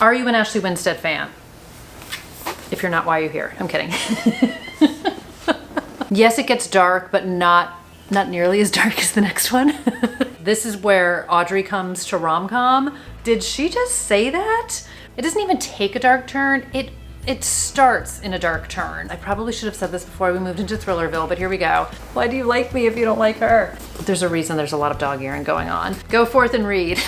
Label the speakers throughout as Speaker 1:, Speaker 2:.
Speaker 1: Are you an Ashley Winstead fan? If you're not, why are you here? I'm kidding. Yes, it gets dark, but not nearly as dark as the next one. This is where Audrey comes to rom-com. Did she just say that? It doesn't even take a dark turn. It starts in a dark turn. I probably should have said this before we moved into Thrillerville, but here we go. Why do you like me if you don't like her? There's a reason there's a lot of dog earing going on. Go forth and read.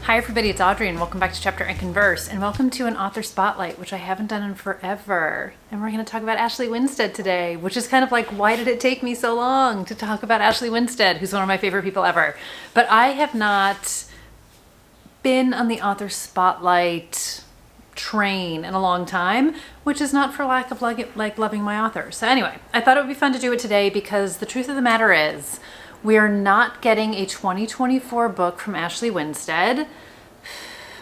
Speaker 1: Hi everybody, it's Audrey and welcome back to Chapter and Converse, and welcome to an author spotlight, which I haven't done in forever. And we're gonna talk about Ashley Winstead today, which is kind of like, why did it take me so long to talk about Ashley Winstead, who's one of my favorite people ever? But I have not been on the author spotlight train in a long time, which is not for lack of like loving my authors. So anyway, I thought it would be fun to do it today because the truth of the matter is we are not getting a 2024 book from Ashley Winstead.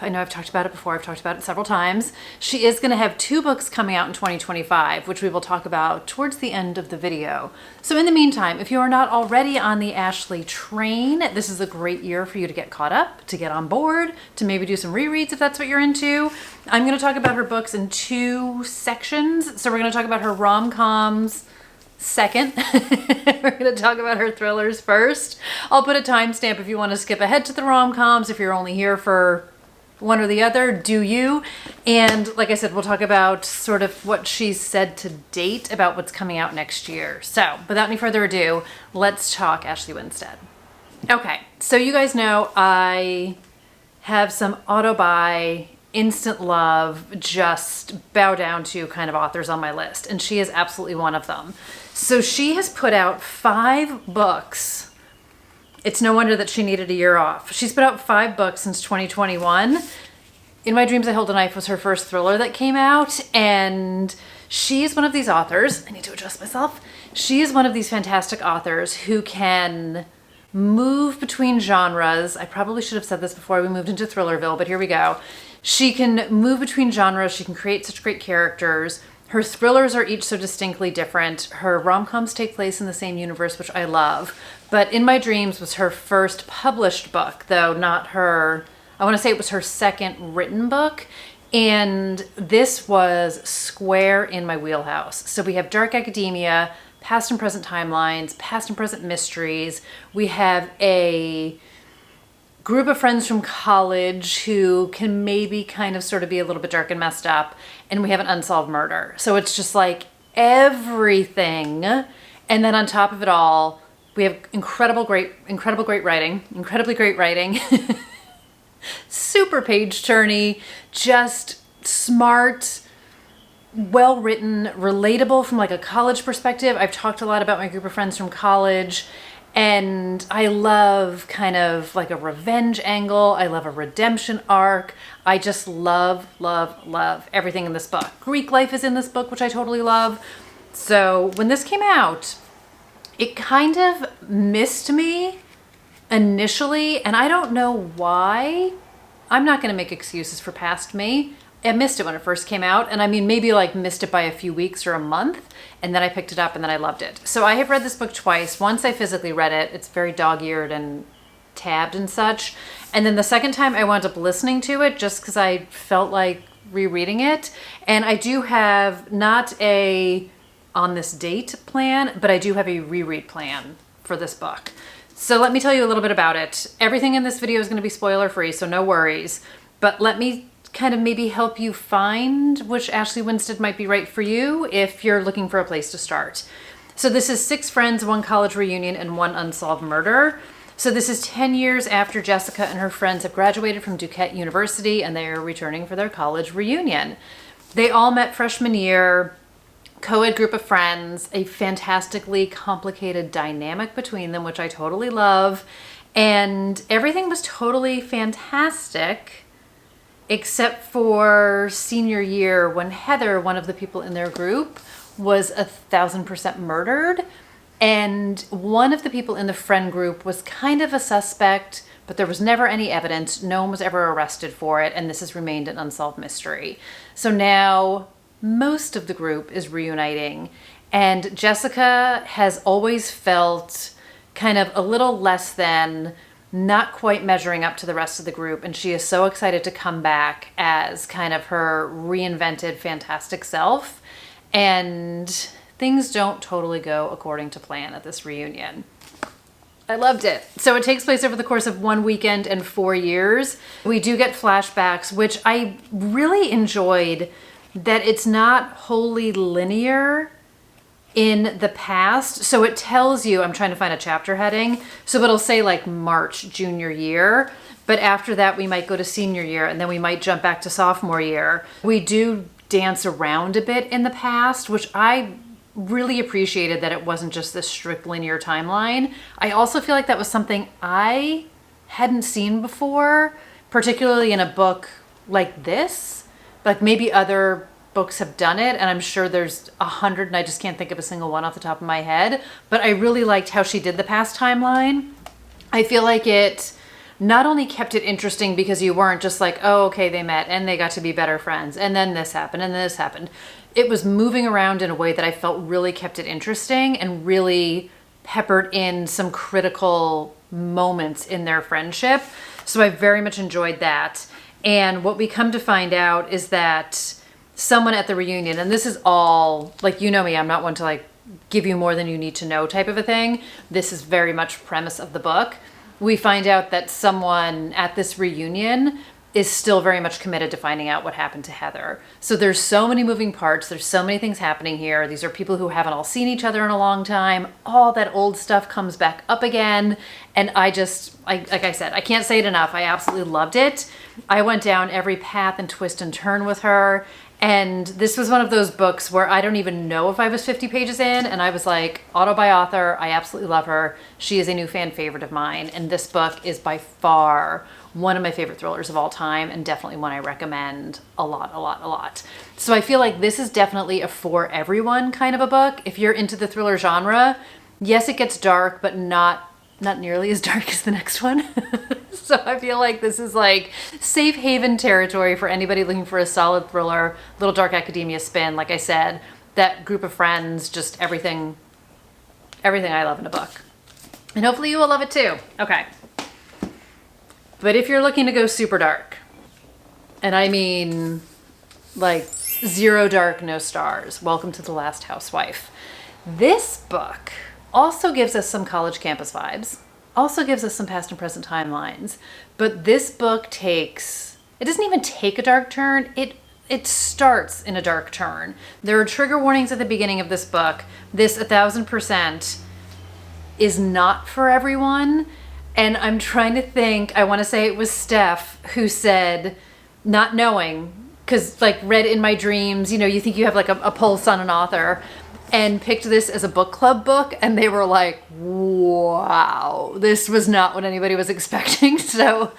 Speaker 1: I know I've talked about it before. I've talked about it several times. She is going to have 2 books coming out in 2025, which we will talk about towards the end of the video. So in the meantime, if you are not already on the Ashley train, this is a great year for you to get caught up, to get on board, to maybe do some rereads if that's what you're into. I'm going to talk about her books in 2 sections. So we're going to talk about her rom-coms second. We're going to talk about her thrillers first. I'll put a timestamp if you want to skip ahead to the rom-coms. If you're only here for one or the other, do you? And like I said, we'll talk about sort of what she's said to date about what's coming out next year. So without any further ado, let's talk Ashley Winstead. Okay, so you guys know I have some auto-buy, instant love, just bow down to kind of authors on my list, and she is absolutely one of them. So she has put out 5 books. It's no wonder that she needed a year off. She's put out 5 books since 2021. In My Dreams I Hold a Knife was her first thriller that came out, and she's one of these authors, I need to adjust myself. She is one of these fantastic authors who can move between genres. I probably should have said this before we moved into Thrillerville, but here we go. She can move between genres. She can create such great characters. Her thrillers are each so distinctly different. Her rom-coms take place in the same universe, which I love. But In My Dreams was her first published book, though not her, I want to say it was her second written book. And this was square in my wheelhouse. So we have dark academia, past and present timelines, past and present mysteries. We have a group of friends from college who can maybe kind of sort of be a little bit dark and messed up, and we have an unsolved murder. So it's just like everything. And then on top of it all, we have incredibly great writing, super page turny, just smart, well written, relatable from like a college perspective. I've talked a lot about my group of friends from college, and I love kind of like a revenge angle. I love a redemption arc. I just love, love, love everything in this book. Greek life is in this book, which I totally love. So when this came out, it kind of missed me initially, and I don't know why. I'm not going to make excuses for past me. I missed it when it first came out, and I mean maybe like missed it by a few weeks or a month, and then I picked it up and then I loved it. So I have read this book twice. Once I physically read it. It's very dog-eared and tabbed and such. And then the second time I wound up listening to it just because I felt like rereading it. And I do have not a on this date plan, but I do have a reread plan for this book. So let me tell you a little bit about it. Everything in this video is going to be spoiler free, so no worries. But let me kind of maybe help you find which Ashley Winstead might be right for you if you're looking for a place to start. So this is 6 friends, 1 college reunion, and 1 unsolved murder. So this is 10 years after Jessica and her friends have graduated from Duquesne University, and they are returning for their college reunion. They all met freshman year, co-ed group of friends, a fantastically complicated dynamic between them, which I totally love. And everything was totally fantastic, except for senior year when Heather, one of the people in their group, was 1,000% murdered. And one of the people in the friend group was kind of a suspect, but there was never any evidence. No one was ever arrested for it, and this has remained an unsolved mystery. So now most of the group is reuniting, and Jessica has always felt kind of a little less than not quite measuring up to the rest of the group. And she is so excited to come back as kind of her reinvented fantastic self. And things don't totally go according to plan at this reunion. I loved it. So it takes place over the course of 1 weekend and 4 years. We do get flashbacks, which I really enjoyed, that it's not wholly linear in the past. So it tells you, I'm trying to find a chapter heading, so it'll say like March junior year, but after that we might go to senior year, and then we might jump back to sophomore year. We do dance around a bit in the past, which I really appreciated, that it wasn't just this strict linear timeline. I also feel like that was something I hadn't seen before, particularly in a book like this. Like maybe other books have done it, and I'm sure there's 100 and I just can't think of a single one off the top of my head. But I really liked how she did the past timeline. I feel like it not only kept it interesting because you weren't just like, oh, okay, they met and they got to be better friends, and then this happened and this happened. It was moving around in a way that I felt really kept it interesting and really peppered in some critical moments in their friendship. So I very much enjoyed that. And what we come to find out is that someone at the reunion, and this is all, like, you know me, I'm not one to like give you more than you need to know type of a thing. This is very much premise of the book. We find out that someone at this reunion is still very much committed to finding out what happened to Heather. So there's so many moving parts. There's so many things happening here. These are people who haven't all seen each other in a long time. All that old stuff comes back up again. And like I said, I can't say it enough. I absolutely loved it. I went down every path and twist and turn with her. And this was one of those books where I don't even know if I was 50 pages in, and I was like, auto by author, I absolutely love her. She is a new fan favorite of mine. And this book is by far one of my favorite thrillers of all time, and definitely one I recommend a lot. So I feel like this is definitely a for everyone kind of a book. If you're into the thriller genre, yes, it gets dark, but not nearly as dark as the next one. So I feel like this is like safe haven territory for anybody looking for a solid thriller, little dark academia spin. Like I said, that group of friends, just everything I love in a book. And hopefully you will love it too. Okay. But if you're looking to go super dark, and I mean like zero dark, no stars, welcome to The Last Housewife. This book also gives us some college campus vibes, also gives us some past and present timelines, but this book it doesn't even take a dark turn, it starts in a dark turn. There are trigger warnings at the beginning of this book. This 1000% is not for everyone, and I'm trying to think, I want to say it was Steph who said, not knowing, because like read in my dreams, you think you have like a pulse on an author, and picked this as a book club book, and they were like, wow, this was not what anybody was expecting. So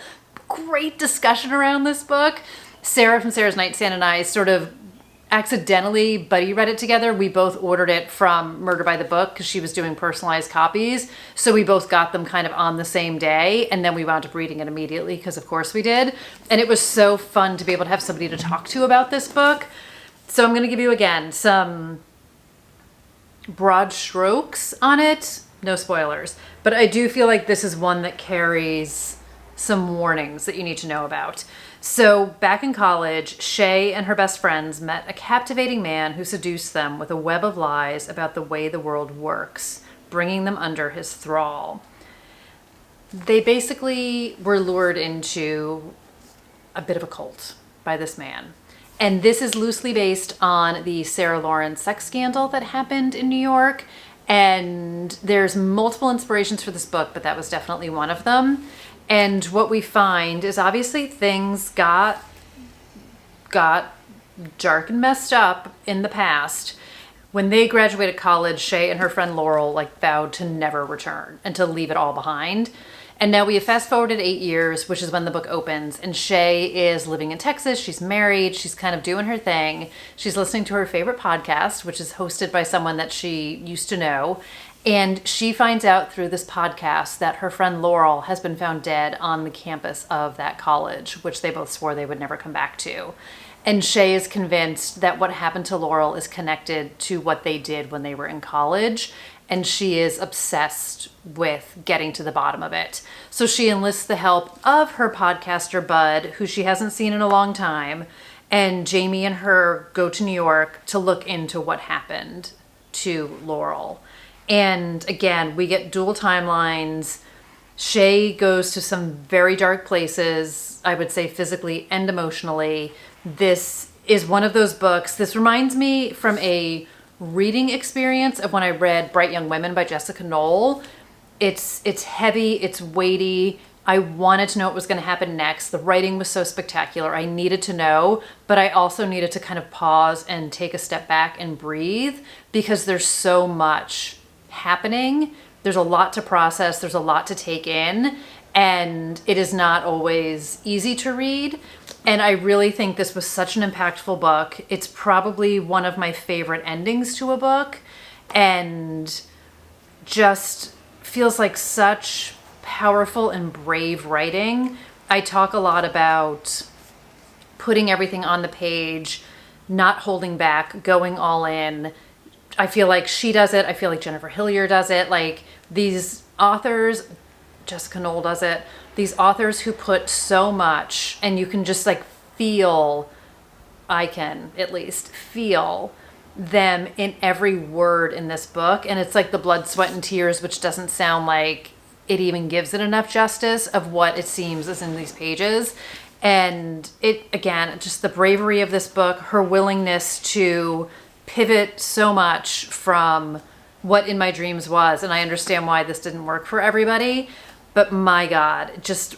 Speaker 1: great discussion around this book. Sarah from Sarah's Nightstand and I sort of accidentally buddy read it together. We both ordered it from Murder by the Book because she was doing personalized copies. So we both got them kind of on the same day, and then we wound up reading it immediately because of course we did. And it was so fun to be able to have somebody to talk to about this book. So I'm going to give you again some broad strokes on it, no spoilers, but I do feel like this is one that carries some warnings that you need to know about. So back in college, Shay and her best friends met a captivating man who seduced them with a web of lies about the way the world works, bringing them under his thrall. They basically were lured into a bit of a cult by this man. And this is loosely based on the Sarah Lawrence sex scandal that happened in New York. And there's multiple inspirations for this book, but that was definitely one of them. And what we find is obviously things got dark and messed up in the past. When they graduated college, Shay and her friend Laurel vowed to never return and to leave it all behind. And now we have fast forwarded 8 years, which is when the book opens, and Shay is living in Texas. She's married. She's kind of doing her thing. She's listening to her favorite podcast, which is hosted by someone that she used to know. And she finds out through this podcast that her friend Laurel has been found dead on the campus of that college, which they both swore they would never come back to. And Shay is convinced that what happened to Laurel is connected to what they did when they were in college. and she is obsessed with getting to the bottom of it. So she enlists the help of her podcaster bud, who she hasn't seen in a long time, and Jamie and her go to New York to look into what happened to Laurel. And again, we get dual timelines. Shay goes to some very dark places, I would say physically and emotionally. This is one of those books. This reminds me from a reading experience of when I read Bright Young Women by Jessica Knoll. It's heavy, it's weighty. I wanted to know what was going to happen next. The writing was so spectacular. I needed to know, but I also needed to kind of pause and take a step back and breathe because there's so much happening. There's a lot to process. There's a lot to take in, and it is not always easy to read. And I really think this was such an impactful book. It's probably one of my favorite endings to a book, and just feels like such powerful and brave writing. I talk a lot about putting everything on the page, not holding back, going all in. I feel like she does it. I feel like Jennifer Hillier does it. Like these authors, Jessica Knoll does it. These authors who put so much, and you can just like feel, I can at least feel them in every word in this book. And it's like the blood, sweat, and tears, which doesn't sound like it even gives it enough justice of what it seems is in these pages. And it, again, just the bravery of this book, her willingness to pivot so much from what In My Dreams was. And I understand why this didn't work for everybody, but my God, just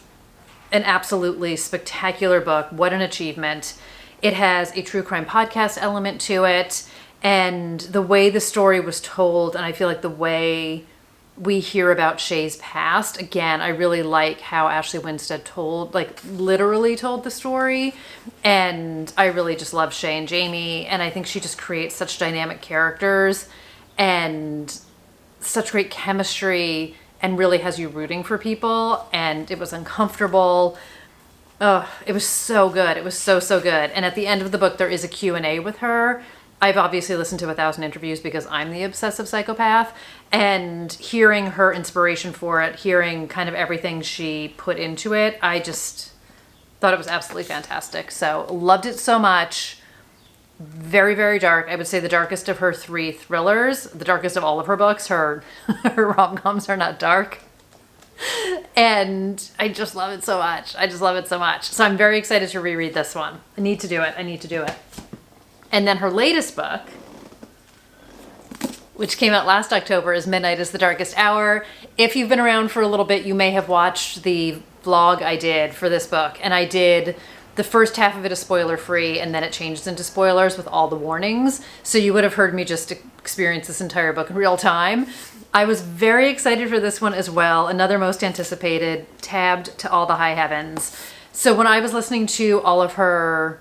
Speaker 1: an absolutely spectacular book. What an achievement. It has a true crime podcast element to it. And the way the story was told, and I feel like the way we hear about Shay's past, again, I really like how Ashley Winstead literally told the story. And I really just love Shay and Jamie. And I think she just creates such dynamic characters and such great chemistry, and really has you rooting for people. And it was uncomfortable. Oh, it was so good. It was so, so good. And at the end of the book, there is a Q&A with her. I've obviously listened to 1,000 interviews because I'm the obsessive psychopath, and hearing her inspiration for it, hearing kind of everything she put into it, I just thought it was absolutely fantastic. So loved it so much. Very, very dark. I would say the darkest of her 3 thrillers, the darkest of all of her books. Her rom-coms are not dark. And I just love it so much. I just love it so much. So I'm very excited to reread this one. I need to do it. I need to do it. And then her latest book, which came out last October, is Midnight is the Darkest Hour. If you've been around for a little bit, you may have watched the vlog I did for this book. And I did the first half of it is spoiler-free, and then it changes into spoilers with all the warnings. So you would have heard me just experience this entire book in real time. I was very excited for this one as well. Another most anticipated, tabbed to all the high heavens. So when I was listening to all of her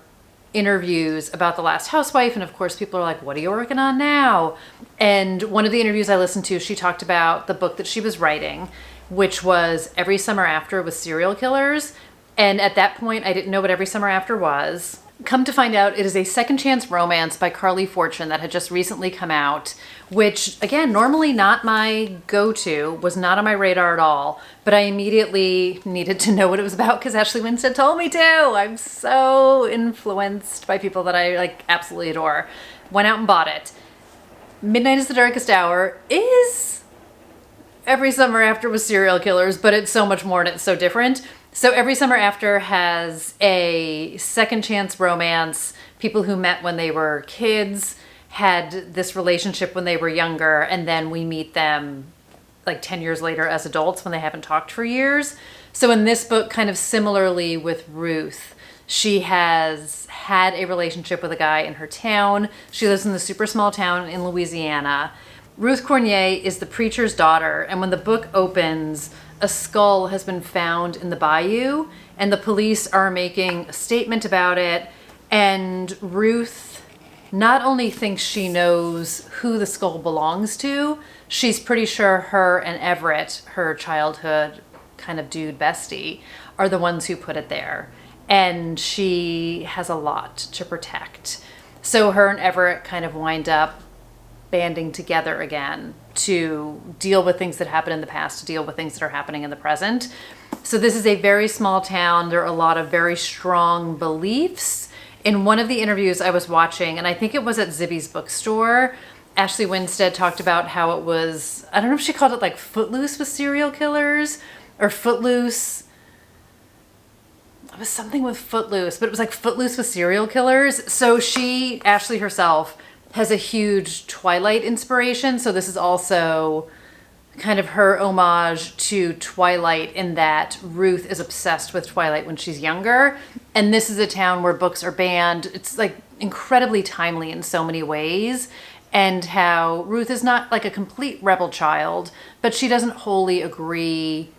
Speaker 1: interviews about The Last Housewife, and of course people are like, what are you working on now? And one of the interviews I listened to, she talked about the book that she was writing, which was Every Summer After with Serial Killers. And at that point, I didn't know what Every Summer After was. Come to find out, it is a second chance romance by Carly Fortune that had just recently come out, which, again, normally not my go-to, was not on my radar at all, but I immediately needed to know what it was about because Ashley Winstead told me to. I'm so influenced by people that I absolutely adore. Went out and bought it. Midnight is the Darkest Hour is Every Summer After with Serial Killers, but it's so much more and it's so different. So Every Summer After has a second chance romance. People who met when they were kids had this relationship when they were younger, and then we meet them like 10 years later as adults when they haven't talked for years. So in this book, kind of similarly with Ruth, she has had a relationship with a guy in her town. She lives in the super small town in Louisiana. Ruth Cornier is the preacher's daughter, and when the book opens, a skull has been found in the bayou, and the police are making a statement about it, and Ruth not only thinks she knows who the skull belongs to, she's pretty sure her and Everett, her childhood kind of dude bestie, are the ones who put it there. And she has a lot to protect. So her and Everett kind of wind up banding together again to deal with things that happened in the past, to deal with things that are happening in the present. So this is a very small town. There are a lot of very strong beliefs. In one of the interviews I was watching, and I think it was at Zibby's bookstore, Ashley Winstead talked about how it was, I don't know if she called it like Footloose with serial killers or Footloose. It was something with Footloose, but it was like Footloose with serial killers. So she, Ashley herself, has a huge Twilight inspiration. So this is also kind of her homage to Twilight in that Ruth is obsessed with Twilight when she's younger. And this is a town where books are banned. It's like incredibly timely in so many ways. And how Ruth is not like a complete rebel child, but she doesn't wholly agree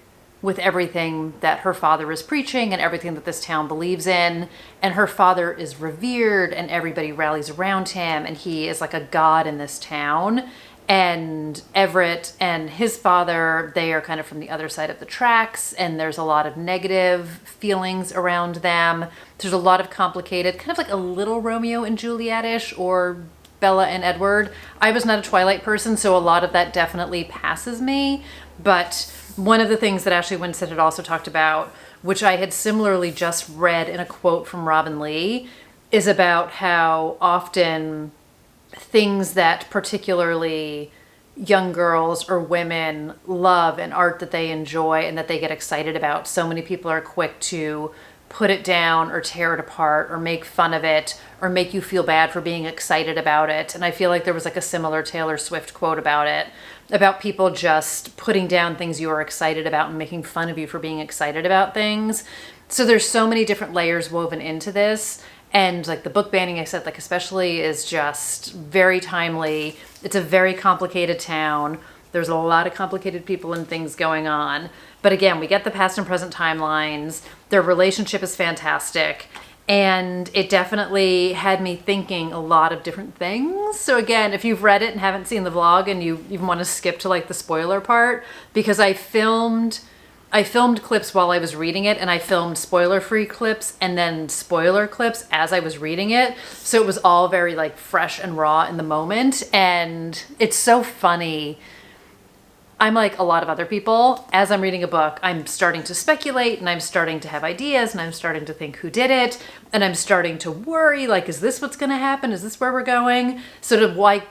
Speaker 1: with everything that her father is preaching and everything that this town believes in. And her father is revered and everybody rallies around him and he is like a god in this town. And Everett and his father, they are kind of from the other side of the tracks and there's a lot of negative feelings around them. There's a lot of complicated, kind of like a little Romeo and Juliet-ish or Bella and Edward. I was not a Twilight person, so a lot of that definitely passes me. But one of the things that Ashley Winstead had also talked about, which I had similarly just read in a quote from Robin Lee, is about how often things that particularly young girls or women love and art that they enjoy and that they get excited about, so many people are quick to put it down or tear it apart or make fun of it or make you feel bad for being excited about it. And I feel like there was like a similar Taylor Swift quote about it, about people just putting down things you are excited about and making fun of you for being excited about things. So there's so many different layers woven into this. And like the book banning, I said, like especially is just very timely. It's a very complicated town. There's a lot of complicated people and things going on. But again, we get the past and present timelines. Their relationship is fantastic. And it definitely had me thinking a lot of different things. So again, if you've read it and haven't seen the vlog and you even want to skip to like the spoiler part, because I filmed clips while I was reading it and I filmed spoiler-free clips and then spoiler clips as I was reading it. So it was all very like fresh and raw in the moment. And it's so funny. I'm like a lot of other people. As I'm reading a book, I'm starting to speculate and I'm starting to have ideas and I'm starting to think who did it. And I'm starting to worry, like, is this what's going to happen? Is this where we're going? So to like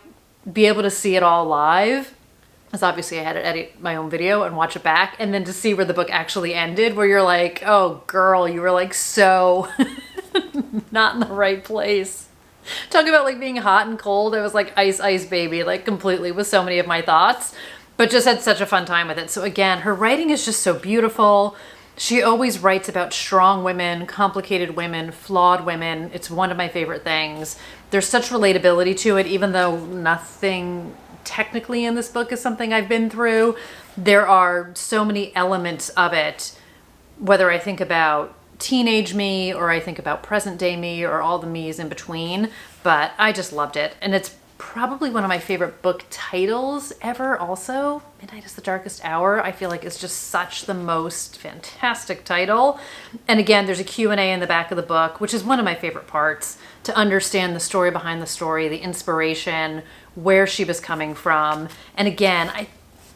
Speaker 1: be able to see it all live, because obviously I had to edit my own video and watch it back. And then to see where the book actually ended, where you're like, oh girl, you were like so not in the right place. Talk about like being hot and cold. I was like ice, ice baby, like completely with so many of my thoughts. But just had such a fun time with it. So again, her writing is just so beautiful. She always writes about strong women, complicated women, flawed women. It's one of my favorite things. There's such relatability to it, even though nothing technically in this book is something I've been through. There are so many elements of it, whether I think about teenage me or I think about present day me or all the me's in between. But I just loved it. And it's probably one of my favorite book titles ever also. Midnight is the Darkest Hour, I feel like is just such the most fantastic title. And again, there's a Q&A in the back of the book, which is one of my favorite parts, to understand the story behind the story, the inspiration, where she was coming from. And again,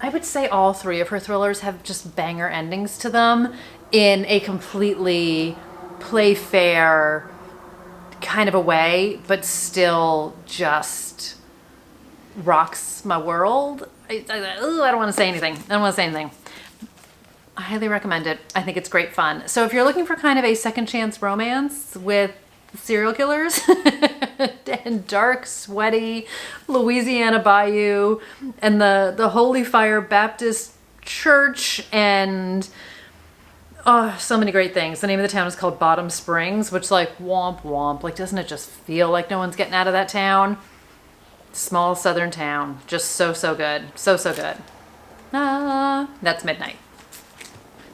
Speaker 1: I would say all three of her thrillers have just banger endings to them in a completely play fair kind of a way, but still just rocks my world. I don't want to say anything. I highly recommend it. I think it's great fun. So if you're looking for kind of a second chance romance with serial killers and dark, sweaty Louisiana bayou and the Holy Fire Baptist Church and oh, so many great things. The name of the town is called Bottom Springs, which like womp womp. Like, doesn't it just feel like no one's getting out of that town? Small southern town. Just so, so good. So, so good. That's Midnight.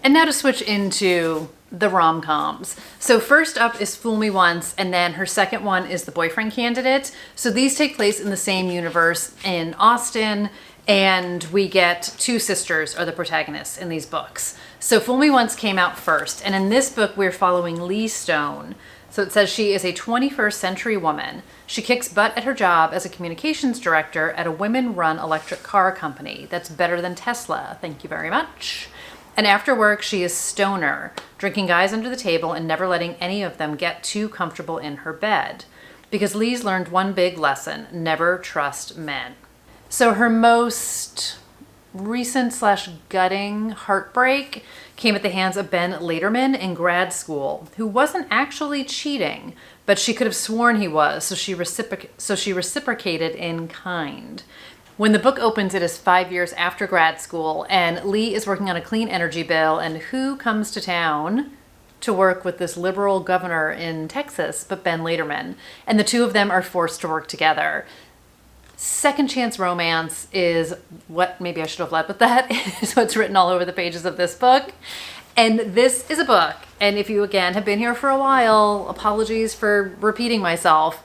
Speaker 1: And now to switch into the rom-coms. So first up is Fool Me Once, and then her second one is The Boyfriend Candidate. So these take place in the same universe in Austin, and we get two sisters are the protagonists in these books. So Fool Me Once came out first, and in this book we're following Lee Stone. So it says she is a 21st century woman. She kicks butt at her job as a communications director at a women-run electric car company. That's better than Tesla. Thank you very much. And after work, she is stoner, drinking guys under the table and never letting any of them get too comfortable in her bed. Because Lee's learned one big lesson: never trust men. So her most recent / gutting heartbreak came at the hands of Ben Lederman in grad school, who wasn't actually cheating, but she could have sworn he was, so she reciprocated in kind. When the book opens, it is 5 years after grad school, and Lee is working on a clean energy bill, and who comes to town to work with this liberal governor in Texas but Ben Lederman, and the two of them are forced to work together. Second chance romance is what, maybe I should have led with that, is what's written all over the pages of this book. And this is a book, and if you again have been here for a while, apologies for repeating myself.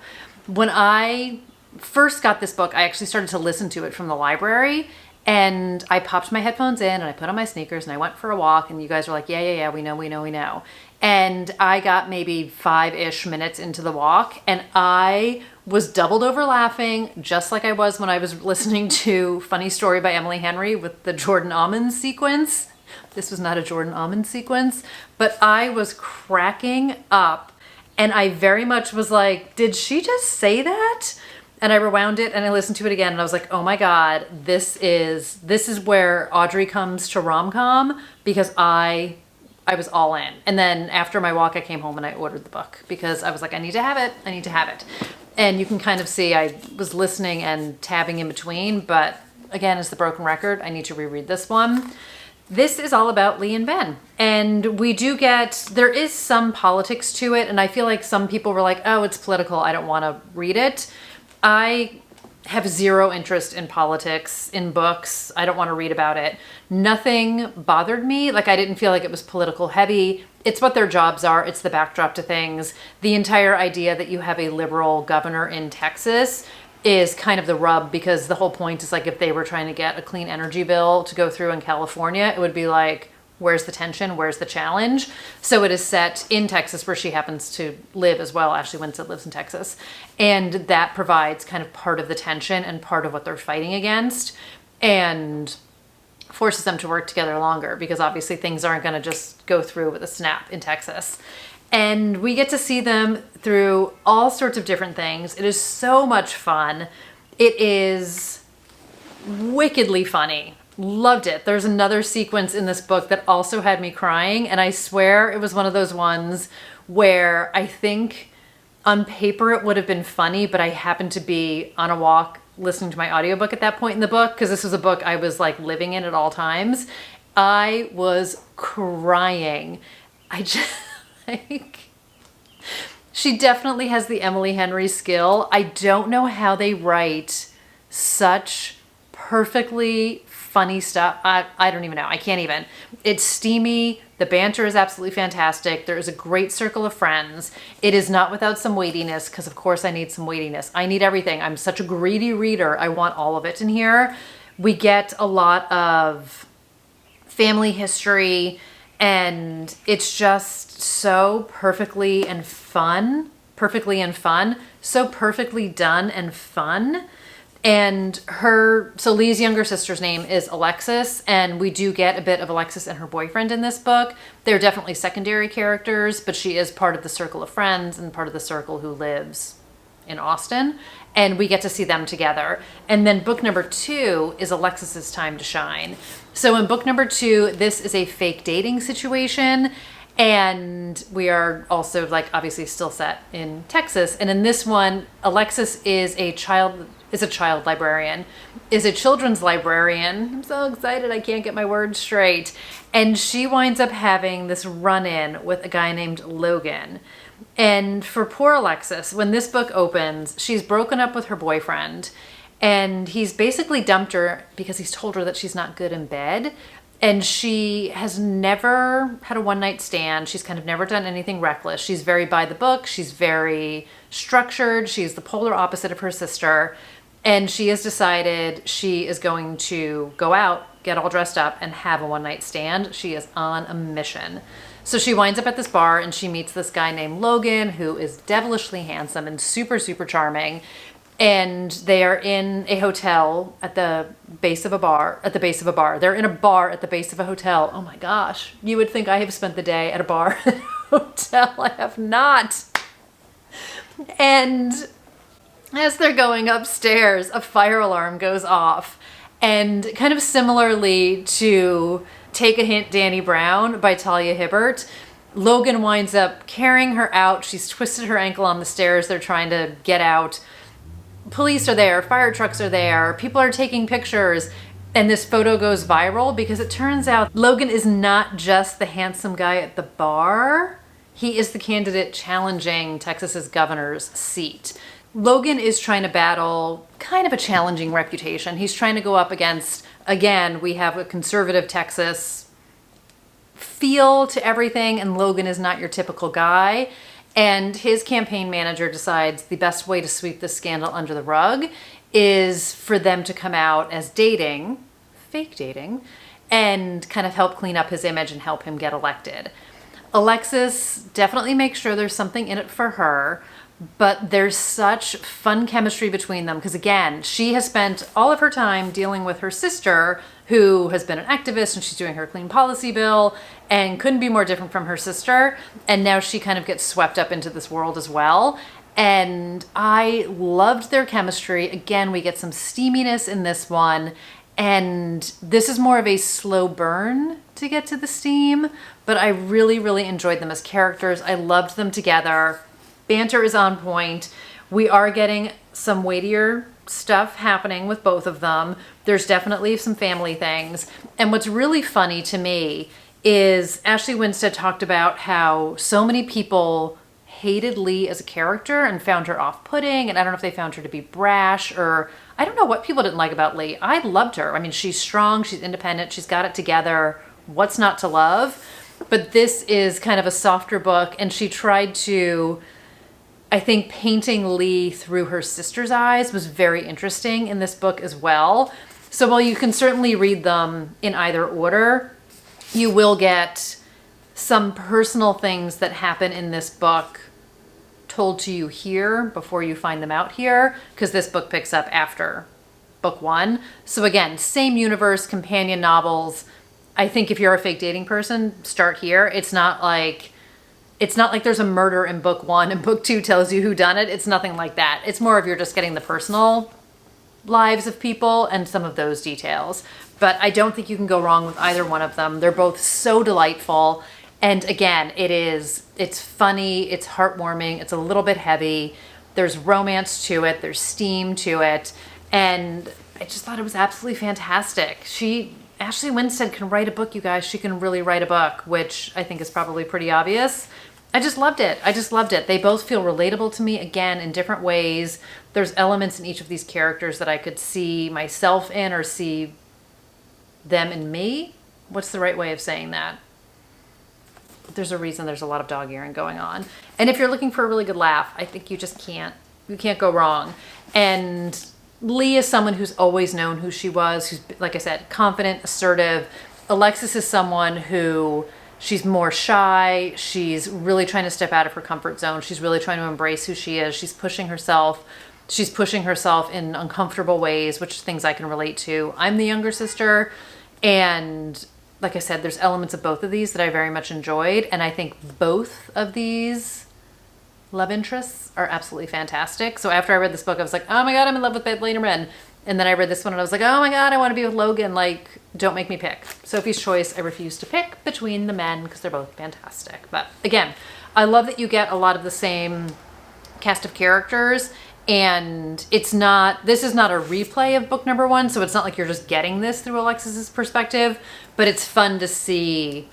Speaker 1: When I first got this book, I actually started to listen to it from the library, and I popped my headphones in and I put on my sneakers and I went for a walk, and you guys were like, yeah, we know. And I got maybe 5-ish minutes into the walk, and I was doubled over laughing, just like I was when I was listening to Funny Story by Emily Henry with the Jordan Almond sequence. This was not a Jordan Almond sequence, but I was cracking up, and I very much was like, did she just say that? And I rewound it and I listened to it again, and I was like, oh my God, this is where Audrey comes to rom-com, because I was all in. And then after my walk, I came home and I ordered the book because I was like, I need to have it. And you can kind of see I was listening and tabbing in between, but again, as the broken record, I need to reread this one. This is all about Lee and Ben. And there is some politics to it, and I feel like some people were like, oh, it's political, I don't want to read it. I have zero interest in politics in books. I don't want to read about it. Nothing bothered me. Like, I didn't feel like it was political heavy. It's what their jobs are. It's the backdrop to things. The entire idea that you have a liberal governor in Texas is kind of the rub, because the whole point is like, if they were trying to get a clean energy bill to go through in California, it would be like, where's the tension? Where's the challenge? So it is set in Texas, where she happens to live as well. Ashley Winstead lives in Texas. And that provides kind of part of the tension and part of what they're fighting against, and forces them to work together longer, because obviously things aren't going to just go through with a snap in Texas. And we get to see them through all sorts of different things. It is so much fun. It is wickedly funny. Loved it. There's another sequence in this book that also had me crying, and I swear it was one of those ones where I think on paper it would have been funny, but I happened to be on a walk listening to my audiobook at that point in the book, because this was a book I was like living in at all times. I was crying. I just like, she definitely has the Emily Henry skill. I don't know how they write such perfectly funny stuff. I don't even know. I can't even. It's steamy. The banter is absolutely fantastic. There is a great circle of friends. It is not without some weightiness, because of course I need some weightiness. I need everything. I'm such a greedy reader. I want all of it in here. We get a lot of family history, and it's just so perfectly and fun, so perfectly done and fun. And so Lee's younger sister's name is Alexis, and we do get a bit of Alexis and her boyfriend in this book. They're definitely secondary characters, but she is part of the circle of friends and part of the circle who lives in Austin, and we get to see them together. And then book number 2 is Alexis's time to shine. So in book number 2, this is a fake dating situation, and we are also like obviously still set in Texas. And in this one, Alexis is a children's librarian. I'm so excited, I can't get my words straight. And she winds up having this run-in with a guy named Logan. And for poor Alexis, when this book opens, she's broken up with her boyfriend, and he's basically dumped her because he's told her that she's not good in bed. And she has never had a one-night stand. She's kind of never done anything reckless. She's very by the book. She's very structured. She's the polar opposite of her sister. And she has decided she is going to go out, get all dressed up, and have a one-night stand. She is on a mission. So she winds up at this bar and she meets this guy named Logan, who is devilishly handsome and super, super charming. And they are in a hotel at the base of a bar, They're in a bar at the base of a hotel. Oh my gosh. You would think I have spent the day at a bar at a hotel. I have not. And as they're going upstairs, a fire alarm goes off. And kind of similarly to Take a Hint, Danny Brown by Talia Hibbert, Logan winds up carrying her out. She's twisted her ankle on the stairs. They're trying to get out. Police are there, fire trucks are there, people are taking pictures, and this photo goes viral because it turns out Logan is not just the handsome guy at the bar. He is the candidate challenging Texas's governor's seat. Logan is trying to battle kind of a challenging reputation. He's trying to go up against, again, we have a conservative Texas feel to everything, and Logan is not your typical guy. And his campaign manager decides the best way to sweep this scandal under the rug is for them to come out as dating, fake dating, and kind of help clean up his image and help him get elected. Alexis definitely makes sure there's something in it for her, but there's such fun chemistry between them because, again, she has spent all of her time dealing with her sister, who has been an activist, and she's doing her clean policy bill and couldn't be more different from her sister. And now she kind of gets swept up into this world as well. And I loved their chemistry. Again, we get some steaminess in this one. And this is more of a slow burn to get to the steam, but I really, really enjoyed them as characters. I loved them together. Banter is on point. We are getting some weightier stuff happening with both of them. There's definitely some family things. And what's really funny to me is Ashley Winstead talked about how so many people hated Lee as a character and found her off-putting. And I don't know if they found her to be brash, or I don't know what people didn't like about Lee. I loved her. I mean, she's strong, she's independent, she's got it together. What's not to love? But this is kind of a softer book, and she tried to, I think, painting Lee through her sister's eyes was very interesting in this book as well. So while you can certainly read them in either order, you will get some personal things that happen in this book told to you here before you find them out here, because this book picks up after book one. So again, same universe, companion novels. I think if you're a fake dating person, start here. It's not like there's a murder in book one and book two tells you who done it. It's nothing like that. It's more of you're just getting the personal lives of people and some of those details. But I don't think you can go wrong with either one of them. They're both so delightful. And again, it's funny, it's heartwarming, it's a little bit heavy. There's romance to it, there's steam to it. And I just thought it was absolutely fantastic. Ashley Winstead can write a book, you guys. She can really write a book, which I think is probably pretty obvious. I just loved it. They both feel relatable to me, again, in different ways. There's elements in each of these characters that I could see myself in or see them in me. What's the right way of saying that? There's a reason there's a lot of dog earing going on. And if you're looking for a really good laugh, I think you can't go wrong. And Lee is someone who's always known who she was, who's, like I said, confident, assertive. Alexis is someone who she's more shy. She's really trying to step out of her comfort zone. She's really trying to embrace who she is. She's pushing herself. She's pushing herself in uncomfortable ways, which things I can relate to. I'm the younger sister, and like I said, there's elements of both of these that I very much enjoyed, and I think both of these love interests are absolutely fantastic. So after I read this book, I was like, oh my God, I'm in love with Bed Later Men. And then I read this one and I was like, oh my God, I want to be with Logan. Like, don't make me pick. Sophie's Choice, I refuse to pick between the men because they're both fantastic. But again, I love that you get a lot of the same cast of characters, and this is not a replay of book number one, so it's not like you're just getting this through Alexis's perspective, but it's fun to see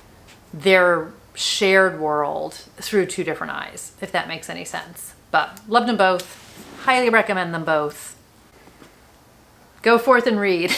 Speaker 1: their shared world through two different eyes, if that makes any sense. But loved them both, highly recommend them both. Go forth and read.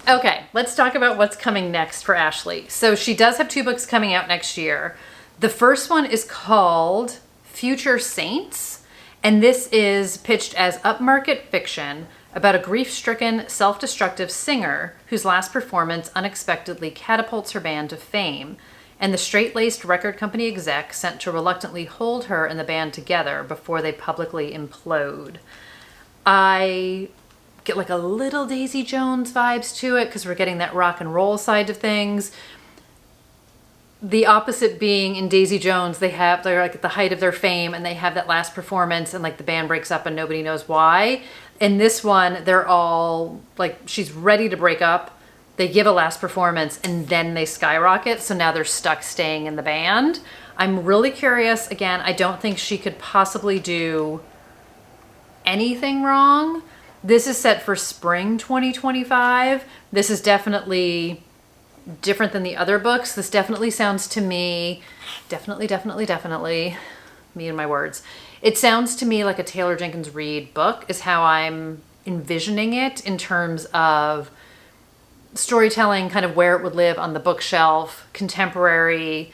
Speaker 1: Okay, let's talk about what's coming next for Ashley. So she does have 2 books coming out next year. The first one is called Future Saints, and this is pitched as upmarket fiction about a grief-stricken, self-destructive singer whose last performance unexpectedly catapults her band to fame. and the straight-laced record company exec sent to reluctantly hold her and the band together before they publicly implode. I get like a little Daisy Jones vibes to it because we're getting that rock and roll side of things. The opposite being in Daisy Jones, they're like at the height of their fame and they have that last performance and like the band breaks up and nobody knows why. In this one, they're all like, she's ready to break up. They give a last performance and then they skyrocket. So now they're stuck staying in the band. I'm really curious. Again, I don't think she could possibly do anything wrong. This is set for spring 2025. This is definitely different than the other books. This definitely sounds to me, definitely, me and my words. It sounds to me like a Taylor Jenkins Reid book is how I'm envisioning it in terms of storytelling, kind of where it would live on the bookshelf, contemporary.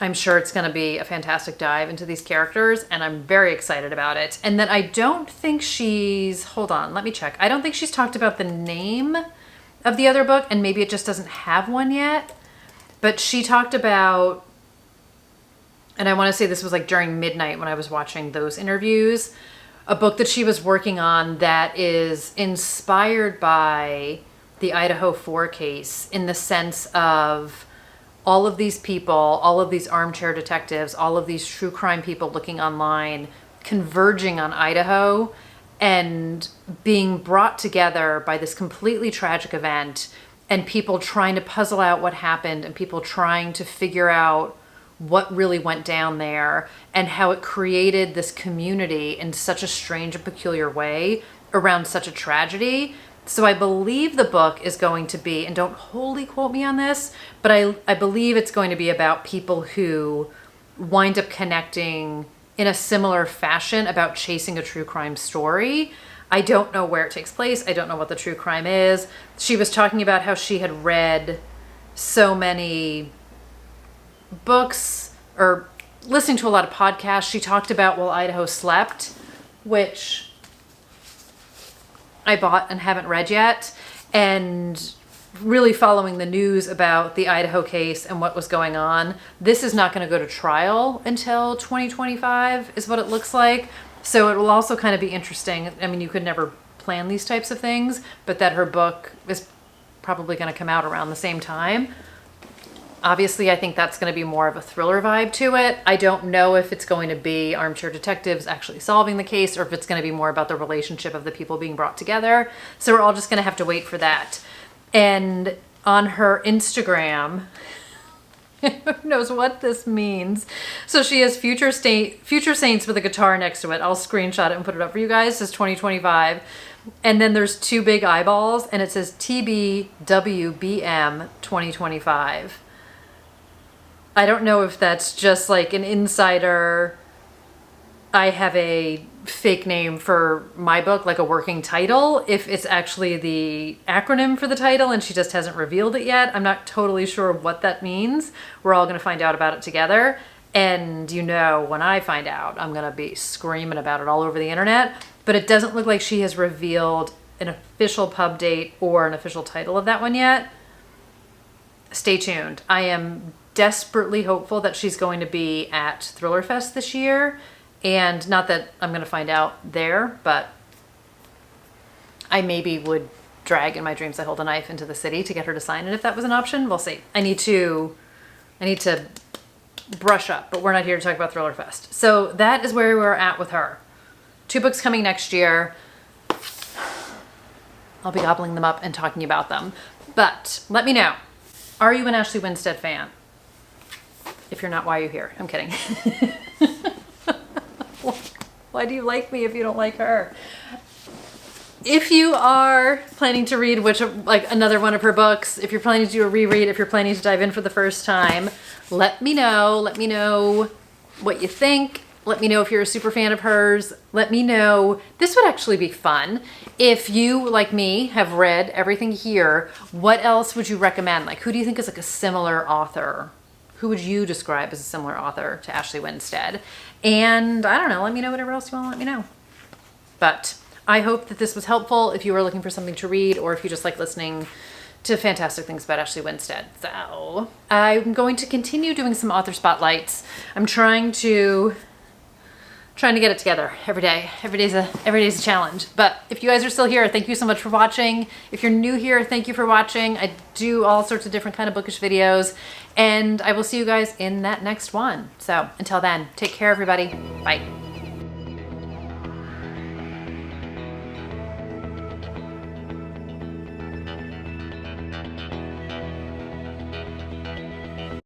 Speaker 1: I'm sure it's going to be a fantastic dive into these characters and I'm very excited about it. And then I don't think she's, hold on, let me check. I don't think she's talked about the name of the other book, and maybe it just doesn't have one yet, but she talked about, and I want to say this was like during midnight when I was watching those interviews, a book that she was working on that is inspired by the Idaho 4 case in the sense of all of these people, all of these armchair detectives, all of these true crime people looking online, converging on Idaho and being brought together by this completely tragic event, and people trying to puzzle out what happened and people trying to figure out what really went down there and how it created this community in such a strange and peculiar way around such a tragedy. So I believe the book is going to be, and don't wholly quote me on this, but I believe it's going to be about people who wind up connecting in a similar fashion about chasing a true crime story. I don't know where it takes place. I don't know what the true crime is. She was talking about how she had read so many books or listening to a lot of podcasts. She talked about While Idaho Slept, which I bought and haven't read yet, and really following the news about the Idaho case and what was going on. This is not going to go to trial until 2025 is what it looks like. So it will also kind of be interesting. I mean, you could never plan these types of things, but that her book is probably going to come out around the same time. Obviously, I think that's going to be more of a thriller vibe to it. I don't know if it's going to be armchair detectives actually solving the case or if it's going to be more about the relationship of the people being brought together. So we're all just going to have to wait for that. And on her Instagram, who knows what this means. So she has Future Saints with a guitar next to it. I'll screenshot it and put it up for you guys. It says 2025. And then there's two big eyeballs and it says TBWBM 2025. I don't know if that's just like an insider, I have a fake name for my book, like a working title, if it's actually the acronym for the title and she just hasn't revealed it yet. I'm not totally sure what that means. We're all going to find out about it together. And you know, when I find out, I'm going to be screaming about it all over the internet. But it doesn't look like she has revealed an official pub date or an official title of that one yet. Stay tuned. I am desperately hopeful that she's going to be at Thriller Fest this year. And not that I'm going to find out there, but I maybe would drag In My Dreams I Hold a Knife into the city to get her to sign it if that was an option. We'll see. I need to brush up, but we're not here to talk about Thriller Fest. So that is where we're at with her. 2 books coming next year. I'll be gobbling them up and talking about them. But let me know. Are you an Ashley Winstead fan? If you're not, why are you here? I'm kidding. Why do you like me if you don't like her? If you are planning to read another one of her books, if you're planning to do a reread, if you're planning to dive in for the first time, let me know. Let me know what you think. Let me know if you're a super fan of hers. Let me know. This would actually be fun. If you, like me, have read everything here, what else would you recommend? Like, who do you think is like a similar author? Who would you describe as a similar author to Ashley Winstead? And I don't know, let me know whatever else you want to let me know. But I hope that this was helpful if you were looking for something to read or if you just like listening to fantastic things about Ashley Winstead. So I'm going to continue doing some author spotlights. I'm trying to get it together every day. Every day's a challenge. But if you guys are still here, thank you so much for watching. If you're new here, thank you for watching. I do all sorts of different kind of bookish videos, and I will see you guys in that next one. So until then, take care, everybody. Bye.